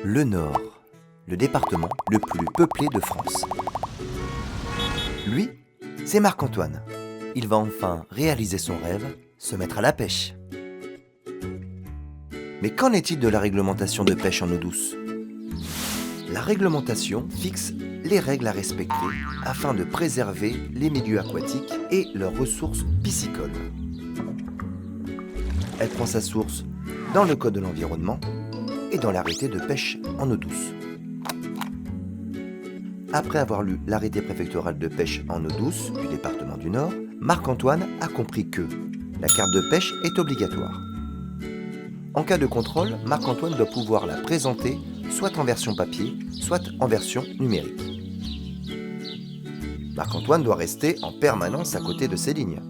Le Nord, le département le plus peuplé de France. Lui, c'est Marc-Antoine. Il va enfin réaliser son rêve, se mettre à la pêche. Mais qu'en est-il de la réglementation de pêche en eau douce? La réglementation fixe les règles à respecter afin de préserver les milieux aquatiques et leurs ressources piscicoles. Elle prend sa source dans le Code de l'environnement et dans l'arrêté de pêche en eau douce. Après avoir lu l'arrêté préfectoral de pêche en eau douce du département du Nord, Marc-Antoine a compris que la carte de pêche est obligatoire. En cas de contrôle, Marc-Antoine doit pouvoir la présenter soit en version papier, soit en version numérique. Marc-Antoine doit rester en permanence à côté de ses lignes.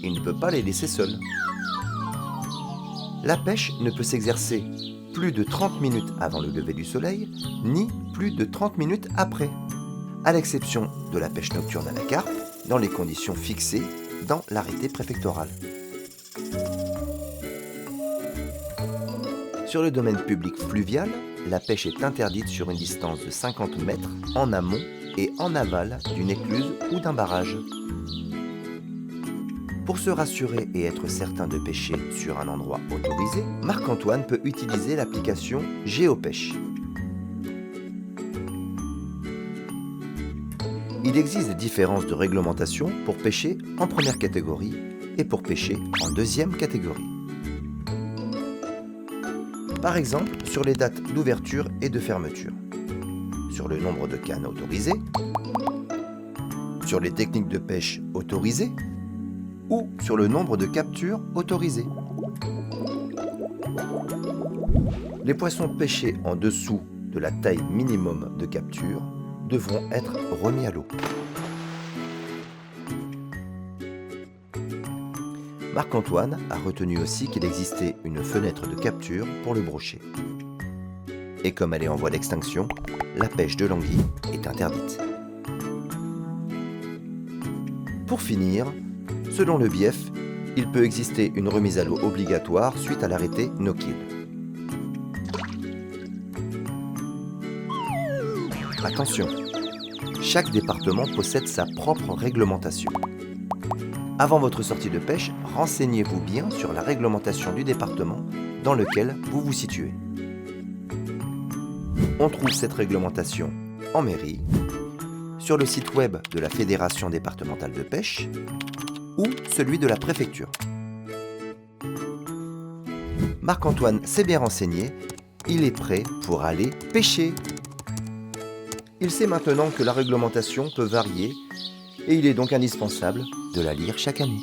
Il ne peut pas les laisser seuls. La pêche ne peut s'exercer plus de 30 minutes avant le lever du soleil, ni plus de 30 minutes après, à l'exception de la pêche nocturne à la carpe, dans les conditions fixées dans l'arrêté préfectoral. Sur le domaine public fluvial, la pêche est interdite sur une distance de 50 mètres en amont et en aval d'une écluse ou d'un barrage. Pour se rassurer et être certain de pêcher sur un endroit autorisé, Marc-Antoine peut utiliser l'application GeoPêche. Il existe des différences de réglementation pour pêcher en première catégorie et pour pêcher en deuxième catégorie. Par exemple, sur les dates d'ouverture et de fermeture, sur le nombre de cannes autorisées, sur les techniques de pêche autorisées ou sur le nombre de captures autorisées. Les poissons pêchés en dessous de la taille minimum de capture devront être remis à l'eau. Marc-Antoine a retenu aussi qu'il existait une fenêtre de capture pour le brochet. Et comme elle est en voie d'extinction, la pêche de l'anguille est interdite. Pour finir, selon le BIEF, il peut exister une remise à l'eau obligatoire suite à l'arrêté no-kill. Attention, chaque département possède sa propre réglementation. Avant votre sortie de pêche, renseignez-vous bien sur la réglementation du département dans lequel vous vous situez. On trouve cette réglementation en mairie, sur le site web de la Fédération départementale de pêche ou celui de la préfecture. Marc-Antoine s'est bien renseigné, il est prêt pour aller pêcher. Il sait maintenant que la réglementation peut varier et il est donc indispensable de la lire chaque année.